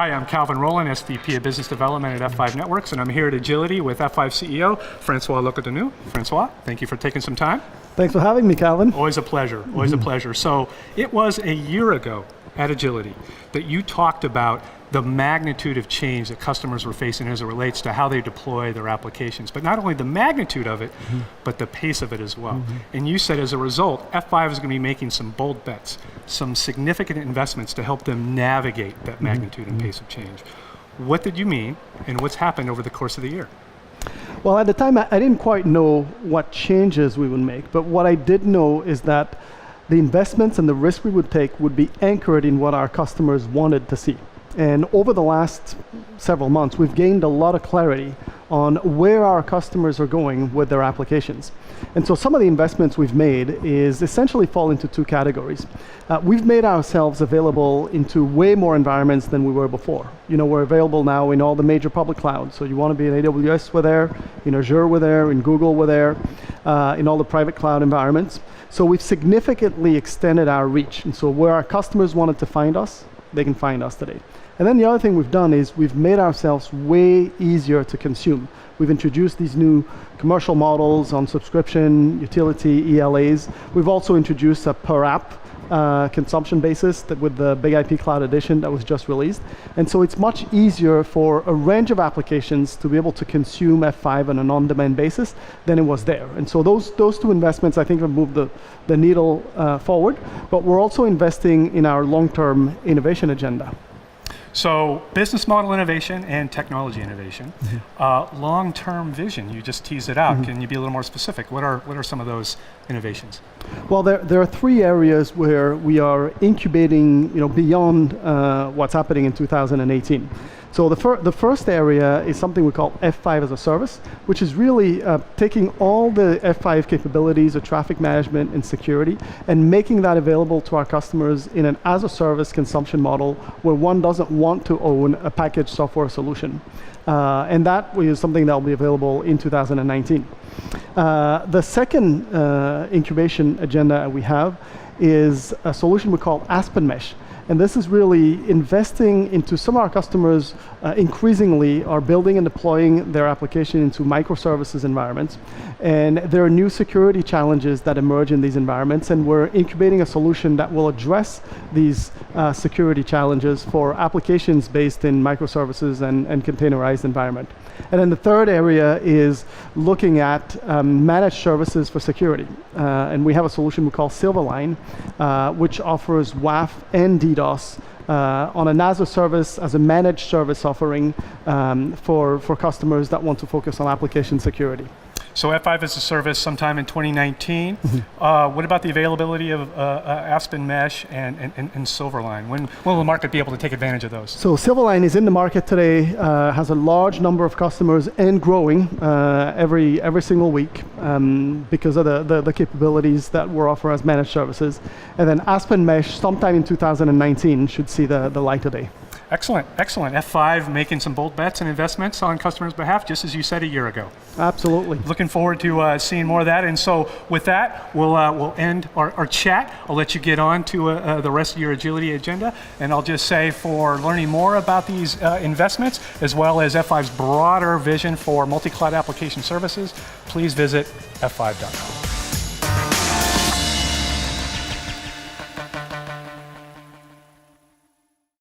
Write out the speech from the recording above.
Hi, I'm Calvin Rowland, SVP of Business Development at F5 Networks, and I'm here at Agility with F5 CEO, François Locoh-Donou. François, thank you for taking some time. Thanks for having me, Calvin. Always a pleasure, always a pleasure. So it was a year ago at Agility that you talked about the magnitude of change that customers were facing as it relates to how they deploy their applications. But not only the magnitude of it, but the pace of it as well. And you said as a result, F5 is going to be making some bold bets, some significant investments to help them navigate that magnitude and pace of change. What did you mean, and what's happened over the course of the year? Well, at the time, I didn't quite know what changes we would make, but what I did know is that the investments and the risk we would take would be anchored in what our customers wanted to see. And over the last several months, we've gained a lot of clarity on where our customers are going with their applications. And so some of the investments we've made is essentially fall into two categories. We've made ourselves available into way more environments than we were before. You know, we're available now in all the major public clouds. So you want to be in AWS, we're there, in Azure, we're there, in Google, we're there, in all the private cloud environments. So we've significantly extended our reach. And so where our customers wanted to find us, they can find us today. And then the other thing we've done is we've made ourselves way easier to consume. We've introduced these new commercial models on subscription, utility, ELAs. We've also introduced a per app consumption basis that with the Big IP Cloud Edition that was just released. And so it's much easier for a range of applications to be able to consume F5 on an on-demand basis than it was there. And so those two investments, I think, have moved the needle forward. But we're also investing in our long-term innovation agenda. So business model innovation and technology innovation. Long-term vision, you just teased it out. Can you be a little more specific? What are some of those innovations? Well, there are three areas where we are incubating, beyond what's happening in 2018. So the first area is something we call F5 as a service, which is really taking all the F5 capabilities of traffic management and security and making that available to our customers in an as-a-service consumption model where one doesn't want to own a packaged software solution. And that is something that will be available in 2019. The second incubation agenda we have is a solution we call Aspen Mesh. And this is really investing into some of our customers increasingly are building and deploying their application into microservices environments. And there are new security challenges that emerge in these environments, and we're incubating a solution that will address these security challenges for applications based in microservices and containerized environment. And then the third area is looking at managed services for security. And we have a solution we call Silverline, which offers WAF and DDoS on an as-a-service, as a managed service offering for customers that want to focus on application security. So F5 as a service sometime in 2019. What about the availability of Aspen Mesh and Silverline? When will the market be able to take advantage of those? So Silverline is in the market today, has a large number of customers and growing every single week because of the capabilities that we're offering as managed services. And then Aspen Mesh sometime in 2019 should see the light of day. Excellent, excellent. F5 making some bold bets and investments on customers' behalf, just as you said a year ago. Absolutely. Looking forward to seeing more of that. And so with that, we'll end our chat. I'll let you get on to the rest of your Agility agenda. And I'll just say for learning more about these investments, as well as F5's broader vision for multi-cloud application services, please visit f5.com.